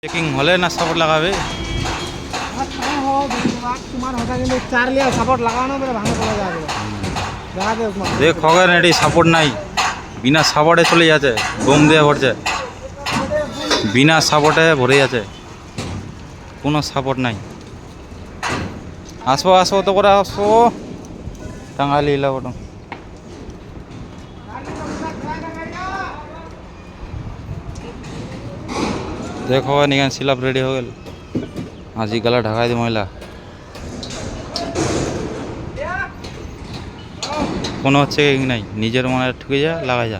Checking হলে না support লাগাবে। দেখ খগেন এটি সাপোর্ট নাই, বিনা সাপোর্টে চলে যাচ্ছে, বোম দিয়ে ভরছে, বিনা সাপোর্টে ভরে যাচ্ছে, কোনো সাপোর্ট নাই। আসবো আসবো তো করে আসবো টাঙ্গালি এলাকাটা। দেখো এখানে সিলাপ রেডি হয়ে গেল, আজি গালা ঢাকাই দি মহিলা কোনো হচ্ছে নাই, নিজের মনে ঠুকে যা লাগাই যা।